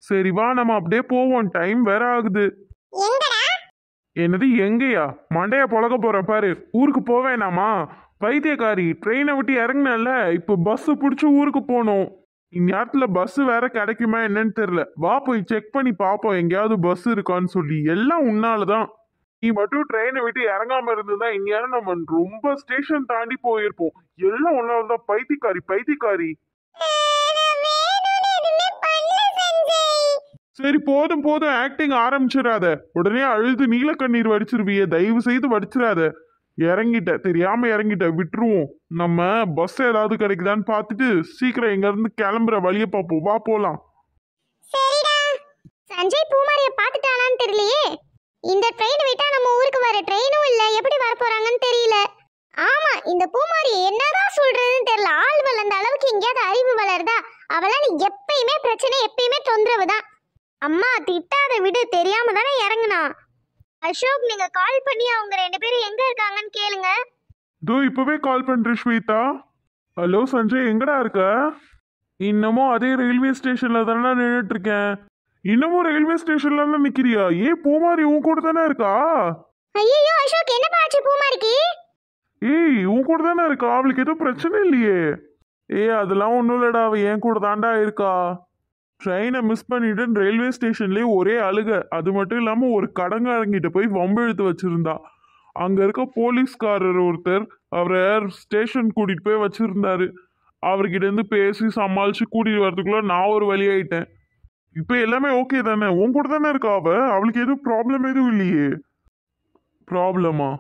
சரி வா நம்ம அப்படியே போவோம், டைம் வேற ஆகுது. எங்கடா? என்னது எங்கேயா? மண்டைய பொழக்க போறேன் பாரு. ஊருக்கு போவேனாமா? பைத்தியக்காரி, ட்ரெயினை விட்டு இறங்குனல, இப்போ பஸ் பிடிச்சி ஊருக்கு போகணும். இந்நேரத்துல பஸ் வேற கிடைக்குமா என்னன்னு தெரியல. வா போய் செக் பண்ணி பாப்போம் எங்கேயாவது பஸ் இருக்கான்னு சொல்லி. எல்லாம் உன்னாலதான். நீ மட்டும் ட்ரெயினை விட்டு இறங்காம இருந்ததா இந்நேரம் நம்ம ரொம்ப ஸ்டேஷன் தாண்டி போயிருப்போம். எல்லாம் உன்னாலதான். பைத்தியக்காரி பைத்தியக்காரி. நான் வேணும்னு எதுவுமே பண்ணல சஞ்சய். சரி போதும் போதும், ஆக்டிங் ஆரம்பிச்சிடாத. உடனே அழுது நீல கண்ணீர் வடிச்சிருவியே, தயவு செய்து வடிச்சிடாத. இறங்கிட்ட, தெரியாம இறங்கிட்ட, விட்டுருவோம். நம்ம பஸ் ஏதாவது கிடைக்குதான்னு பார்த்துட்டு சீக்கிரம் எங்க இருந்து கிளம்புற வழியை பார்ப்போம். வா போலாம். சரிடா. சஞ்சய் பூமாரிய பாத்துட்டானான்னு தெரியலையே. இந்த ட்ரெயின் விட்டா நம்ம ஊருக்கு வர ட்ரெயினும் இல்ல, எப்படி வர போறாங்கன்னு தெரியல. ஆமா, இந்த பூமாரி என்னதான் சொல்றதுன்னு தெரியல. ஆள் வளர்ந்த அளவுக்கு எங்கேயாவது அறிவு வளருதா? அவளால எப்பயுமே பிரச்சனை, எப்பயுமே தொந்தரவு தான். அம்மா திட்டாத விடு, தெரியாம தானே இறங்குனா. அசோக், நீங்க கால் பண்ணி அவங்க 2 பேரும் எங்க இருக்காங்கன்னு கேளுங்க. இதோ இப்பவே கால் பண்றேன் ஸ்வேதா. ஹலோ சஞ்சய், எங்கடா இருக்க? இன்னமும் அதே ரயில்வே ஸ்டேஷன்ல தானே நின்றுட்டு இருக்கேன். இன்னமும் ரயில்வே ஸ்டேஷன்ல தான் நிக்கிறியா? ஏன் பூமாரி உன் கூட தானே இருக்கா? ஐயோ அசோக், என்ன பாச்சு பூமாரிக்கு? ஏய், உன் கூட தானே இருக்கா? அவளுக்கு எதுவும் பிரச்சனை இல்லையே? அதெல்லாம் ஒன்றும் இல்லடா, அவ என் கூட தாண்டா இருக்கா. ட்ரெயினை மிஸ் பண்ணிட்டு ரயில்வே ஸ்டேஷன்லேயே ஒரே அழுக. அது மட்டும் இல்லாமல் ஒரு கடங்காரங்கிட்ட போய் வம்பு இழுத்து வச்சிருந்தா. அங்கே இருக்க போலீஸ்காரர் ஒருத்தர் அவரை ஸ்டேஷன் கூட்டிகிட்டு போய் வச்சிருந்தாரு. அவர்கிட்ட இருந்து பேசி சமாளித்து கூட்டிகிட்டு வரதுக்குள்ள நான் ஒரு வழியாயிட்டேன். இப்போ எல்லாமே ஓகே தானே? உன் கூட தானே இருக்கா அவ? அவளுக்கு எதுவும் ப்ராப்ளம் எதுவும் இல்லையே? ப்ராப்ளமா?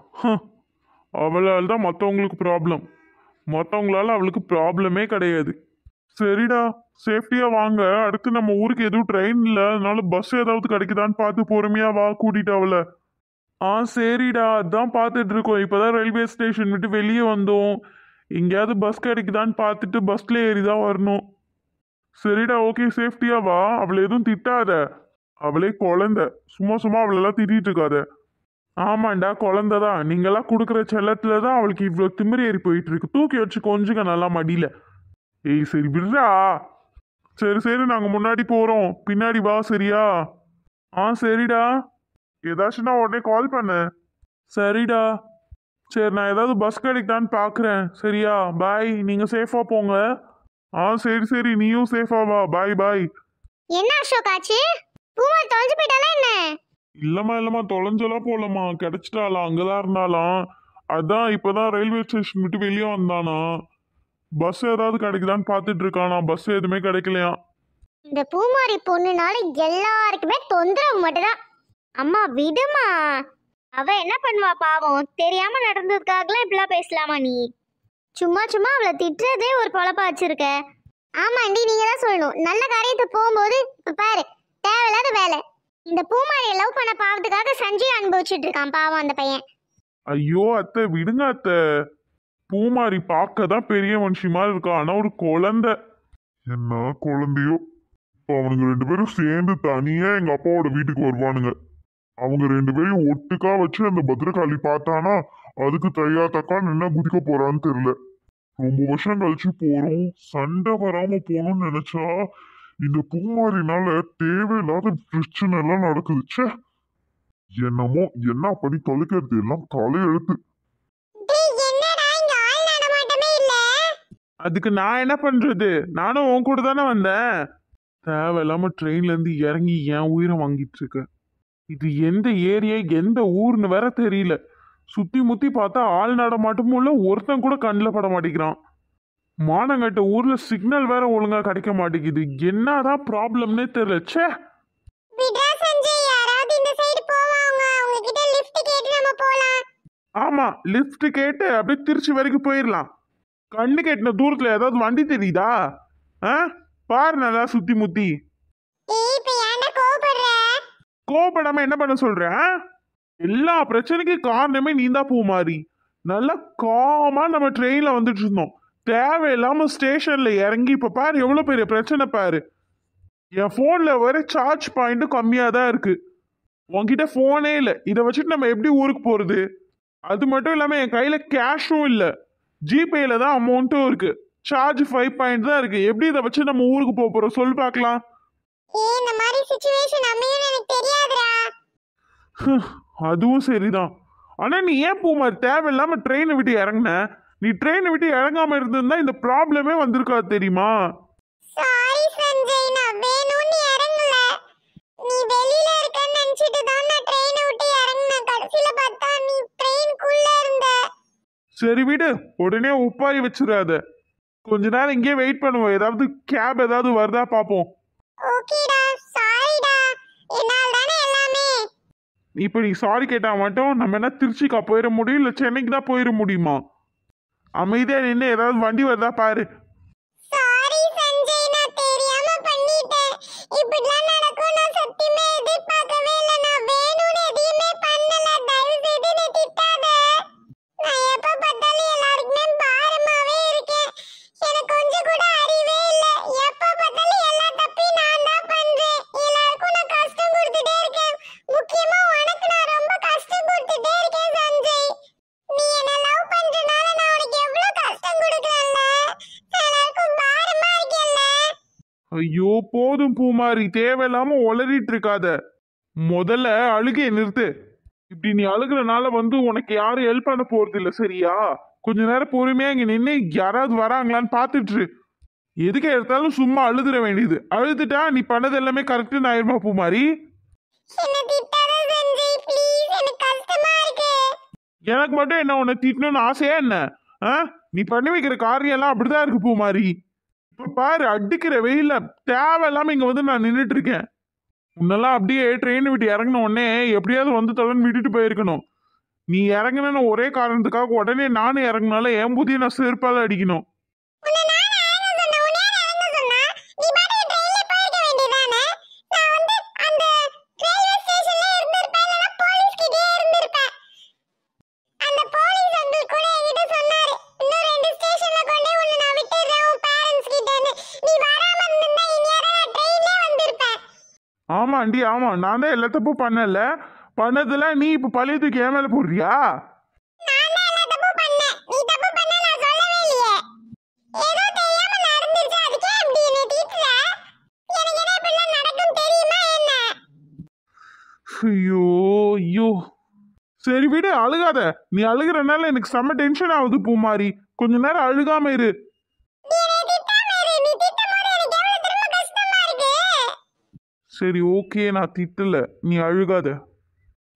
அவளால் தான் மற்றவங்களுக்கு ப்ராப்ளம். மற்றவங்களால அவளுக்கு ப்ராப்ளமே கிடையாது. சரிடா, சேஃப்டியா வாங்க. அடுத்து நம்ம ஊருக்கு எதுவும் ட்ரெயின் இல்லை, அதனால பஸ் ஏதாவது கிடைக்குதான்னு பார்த்து பொறுமையா வா, கூட்டிட்டு அவளை. சரிடா, அதான் பார்த்துட்டு இருக்கோம். இப்போதான் ரயில்வே ஸ்டேஷன் விட்டு வெளியே வந்தோம். எங்கேயாவது பஸ் கிடைக்குதான்னு பார்த்துட்டு பஸ்ல ஏறி தான் வரணும். சரிடா, ஓகே, சேஃப்டியா வா. அவளை எதுவும் திட்டாத. அவளே குழந்தை, சும்மா சும்மா அவளெல்லாம் திட்டிட்டு இருக்காத. ஆமாண்டா, குழந்தைதான். நீங்கெல்லாம் கொடுக்குற செல்லத்துல தான் அவளுக்கு இவ்வளோ திமிரி ஏறி போயிட்டு இருக்கு. தூக்கி வச்சு கொஞ்சுங்க நல்லா மடியில. சரி விடுறா. சரி சரி, நாங்க முன்னாடி போறோம், பின்னாடி வா, சரியா? சரிடா. ஏதாச்சும்னா உடனே கால் பண்ணு. சரிடா. சரி, நான் ஏதாவது பஸ் கிடைக்குதான்னு பாக்குறேன். சரியா? பாய், நீங்க சேஃபா போங்க. சரி சரி, நீயும் சேஃபா வா. பாய் பாய். என்ன அசோக் ஆச்சு? பூமாரி தொலைஞ்சு போயிட்டாளா என்ன? இல்லம்மா தொலைஞ்செல்லாம் போலம்மா, கிடைச்சிட்டாலாம். அங்கதான் இருந்தாலாம். அதான் இப்பதான் ரயில்வே ஸ்டேஷன் விட்டு வெளியே வந்தானா. பஸ் ஏதாவது கிடைக்குதான்னு பார்த்துட்டு இருக்கானா. பஸ் எதுவுமே கிடைக்கலையா. இந்த பூமாரி பொண்ணுனால எல்லாருக்குமே தொந்தரவு மட்டும்தான். அம்மா விடுமா, அவ என்ன பண்ணுவா பாவம். தெரியாம நடந்ததுக்காகலாம் இப்படிலாம் பேசலாமா நீ? சும்மா சும்மா அவளை திட்டுறதே ஒரு பொழப்பா வச்சிருக்க. ஆமாண்டி, நீங்க தான் சொல்லணும். நல்ல காரியத்தை போகும்போது பாரு, தேவையில்லாத வேலை. இந்த பூமாரியை லவ் பண்ண பாவத்துக்காக சஞ்சய் அனுபவிச்சுட்டு இருக்கான் பாவம் அந்த பையன். ஐயோ அத்தை, விடுங்க அத்தை. பூமாரி பார்க்க தான் பெரிய மனுஷி மாதிரி இருக்கா, ஆனா ஒரு குழந்தை. என்ன குழந்தையோ? இப்போ அவனுங்க 2 பேரும் சேர்ந்து தனியா எங்க அப்பாவோட வீட்டுக்கு வருவானுங்க. அவங்க 2 பேரையும் ஒட்டுக்கா வச்சு அந்த பத்ரகாளி பார்த்தானா அதுக்கு தையா தக்கான்னு என்ன குதிக்க போறான்னு தெரியல. ரொம்ப வருஷம் கழிச்சு போறோம், சண்டை வராம போகணும்னு நினைச்சா இந்த பூமாரினால தேவையில்லாத பிரச்சனை எல்லாம் நடக்குது. ச்சே, என்னமோ என்ன பண்ணி தொலைக்கிறது, எல்லாம் தலையெழுத்து. அதுக்கு நான் என்ன பண்றது? நானும் உன் கூட தானே வந்தேன். தேவையில்லாம ட்ரெயின்ல இருந்து இறங்கி என் உயிரை வாங்கிட்டு இருக்க. இது எந்த ஏரியா எந்த ஊர்னு வேற தெரியல. சுத்தி முத்தி பார்த்தா ஆள் நடமாட்டமும் இல்ல, ஒருத்தன் கூட கண்ணில் பட மாட்டேங்கிறான். மானங்கட்ட ஊர்ல சிக்னல் வேற ஒழுங்கா கிடைக்க மாட்டேங்குது. என்னதான் ப்ராப்ளம்னே தெரியல. ச்சே. ஆமா, லிஃப்ட் கேட்டு அப்படியே திருச்சி வரைக்கும் போயிடலாம். கண்ணு கெட்டின தூரத்துல ஏதாவது வண்டி தெரியுதா? பாரு நல்லா சுத்தி முத்தி. கோபப்படாம என்ன பண்ண சொல்ற? எல்லா பிரச்சனைக்கும் காரணமே நீ தான் பூமாரி. நல்லா காமா நம்ம ட்ரெயின்ல வந்துட்டு இருந்தோம். தேவையில்லாம ஸ்டேஷன்ல இறங்கி இப்ப பாரு எவ்வளவு பெரிய பிரச்சனை பாரு. என் போன்ல வர சார்ஜ் பாயிண்ட்டும் கம்மியா தான் இருக்கு. உன்கிட்ட போனே இல்லை. இதை வச்சுட்டு நம்ம எப்படி ஊருக்கு போறது? அது மட்டும் இல்லாம என் கையில கேஷும் இல்லை. ஜிபேல தான் அமௌண்ட்டும் இருக்கு. சார்ஜ் 5 பாயிண்ட் தான் இருக்கு. எப்படி இதை வச்சு நம்ம ஊருக்கு போறோம் சொல்லு பார்க்கலாம். இந்த மாதிரி சிச்சுவேஷன் அமையும்னு எனக்கு தெரியாதுடா. அதுவும் சரிதான். ஆனா நீ ஏன் பூமாரி தேவையில்லாம ட்ரெயினை விட்டு இறங்குன? நீ ட்ரெயினை விட்டு இறங்காம இருந்திருந்தா இந்த ப்ராப்ளமே வந்திருக்காது தெரியுமா? சாரி சஞ்சய், நான் வேணும்னு இறங்கல. நீ வெளியில இருக்கன்னு நினைச்சிட்டு தான் நான் ட்ரெயினை விட்டு இறங்குனேன். கடைசில பார்த்தா நீ ட்ரெயினுக்குள்ள இருந்த. சரி விடு, உடனே உப்பாரி வச்சிடாத. கொஞ்ச நேரம் இங்கே வெயிட் பண்ணுவோம், ஏதாவது கேப் ஏதாவது வருதா பாப்போம். ஓகேடா, சாரிடா, என்னால தானே எல்லாமே. இப்போ நீ சாரி கேட்டா மட்டும் நம்ம என்ன திருச்சிக்கா போயிட முடியும், இல்லை சென்னைக்கு தான் போயிட முடியுமா? அமைதியா நின்று ஏதாவது வண்டி வருதா பாரு. சாரி சஞ்சய், நான் தெரியாம பண்ணிட்டேன். இப்படிலாம் நடக்கும் நான் சத்தியமே எதிர்பார்க்கவே இல்லை. நான் வேணும்னு எதையுமே பண்ணல. தயவு செய்து என்னை திட்டாத. நான் எப்ப பார்த்தாலும் எல்லாருக்குமே பாரமாவே இருக்கேன். எனக்கு கொஞ்சம் கூட அறிவே இல்லை. எப்ப பார்த்தாலும் எல்லா தப்பையும் நான் தான் பண்றேன். எல்லாருக்கும் நான் கஷ்டம் கொடுத்துட்டே இருக்கேன். முக்கியமா உனக்கு நான் ரொம்ப கஷ்டம் கொடுத்துட்டே இருக்கேன் சஞ்சய். நீ என்ன லவ் பண்றனால நான் உனக்கு எவ்வளவு கஷ்டம் கொடுக்கறேன்ல. எல்லாருக்கும் பாரமா இருக்கேன்ல. ஐயோ போதும் பூமாரி, தேவையில்லாம உளறிட்டு இருக்காத. முதல்ல அழுகையை நிறுத்து. இப்படி நீ அழுகுறனால உனக்கு யாரும் ஹெல்ப் பண்ண போறது இல்லை, சரியா? கொஞ்ச நேரம் பொறுமையா இங்க நின்று யாராவது வராங்களான்னு பார்த்துட்டு இரு. எதுக்கு எடுத்தாலும் சும்மா அழுதுற வேண்டியது. அழுதுட்டா நீ பண்ணது எல்லாமே கரெக்டுன்னு ஆயிருமா பூமாரி? என்ன திட்டாத சஞ்சய், ப்ளீஸ், எனக்கு கஷ்டமா இருக்கு. எனக்கு மட்டும் என்ன உன்னை திட்டணும்னு ஆசையா என்ன? நீ பண்ணி வைக்கிற காரியம் எல்லாம் அப்படிதான் இருக்கு பூமாரி. இப்ப பாரு, அடிக்கிற வெயில்ல தேவையில்லாம இங்க நான் நின்றுட்டு இருக்கேன். முன்னெல்லாம் அப்படியே ட்ரெயின் விட்டு இறங்கின உடனே எப்படியாவது தொடர்ந்து விட்டுட்டு போயிருக்கணும். நீ இறங்கின ஒரே காரணத்துக்காக உடனே நானும் இறங்கினால என் புதிய நான் செருப்பால அடிக்கணும். உன்னை நான் இறங்க சொன்னேன், உன்னை யார் இறங்க சொன்னா? நீ பாட்டுக்கு ட்ரெயின்ல போயிருக்க வேண்டியதானே? நான் அந்த ரயில்வே ஸ்டேஷன்ல இருந்திருப்பேன், இல்லைன்னா போலீஸ் கிட்டயே இருந்திருப்பேன். அந்த போலீஸ் அங்கிள் கூட என்கிட்ட சொன்னாரு, இன்னும் 2 ஸ்டேஷன்ல கொண்டு உன்னை நான் விட்டுறேன் உன் பேரண்ட்ஸ் கிட்டன்னு. நீ வராம இருந்திருந்தா இனியாரா நான் ட்ரெயின்லயே வந்திருப்பேன். ஆமாண்டி, ஆமா, நான் தான் எல்லா தப்பும் பண்ணல. பண்ணதுல நீ இப்ப பழைய தூக்கி என் மேல போடுறியா? நான் தான் எல்லா தப்பும் பண்ணேன். நீ தப்பு பண்ண நான் சொல்லவே இல்லையே. ஏதோ தெரியாம நடந்துருச்சு, அதுக்கே இப்படி என்னை திட்டுற? எனக்கு என்ன இப்படிலாம் நடக்கும் தெரியுமா என்ன? ஐயோ ஐயோ. சரி விடு, அழுகாத. நீ அழுகிறனால எனக்கு செம்ம டென்ஷன் ஆகுது பூமாரி. கொஞ்ச நேரம் அழுகாம இரு. நீ என்னை திட்டாம இரு. நீ திட்டும்போது எனக்கு எவ்வளவு திரும்ப கஷ்டமா இருக்கு. சரி ஓகே, நான் திட்டல, நீ அழுகாத.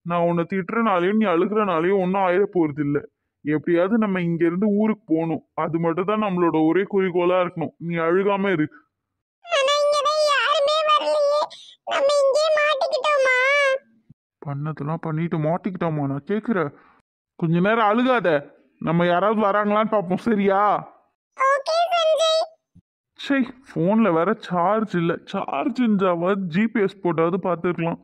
நான் உன்னை திட்டுறனாலையும் நீ அழுகிறனாலையும் ஒன்றும் ஆயிட போறது இல்லை. எப்படியாவது நம்ம இங்க இருந்து ஊருக்கு போகணும். அது மட்டும் தான் நம்மளோட ஒரே குறிக்கோளா இருக்கணும். நீ அழுகாம இரு. ஆனா இங்கதான் யாருமே வரலையே. நம்ம இங்கே மாட்டிக்கிட்டோமா? பண்ணதெல்லாம் பண்ணிட்டு மாட்டிக்கிட்டோமா? நான் கேட்குறேன். கொஞ்ச நேரம் அழுகாத. நம்ம யாராவது வராங்களான்னு பார்ப்போம், சரியா? ஓகே சஞ்சய். சரி, ஃபோனில் வேற சார்ஜ் இல்லை. சார்ஜ் இருந்தாவது ஜிபிஎஸ் போட்டாவது பார்த்துருக்கலாம்.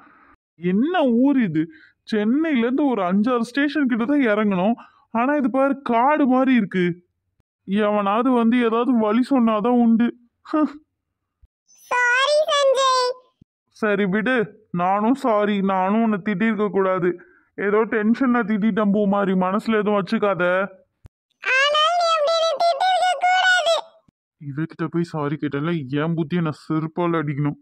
என்ன ஊர் இது? சென்னையிலேருந்து ஒரு 5-6 ஸ்டேஷன் கிட்ட தான் இறங்கணும். ஆனால் இது பாரு, காடு மாதிரி இருக்கு. எவனாவது ஏதாவது வழி சொன்னாதான் உண்டு. சாரி சஞ்சய். சரி விடு, நானும் சாரி. நானும் உன்னை திட்டிருக்க கூடாது. ஏதோ டென்ஷன்ல திட்டிட்டேன் பூமாரி, மனசுல எதுவும் வச்சுக்காத. ஆனால் நீ அப்படி என்னை திட்டிருக்க கூடாது. இவகிட்ட போய் சாரி கேட்டேன்ல, என் புத்தியை நான் செருப்பால் அடிக்கணும்.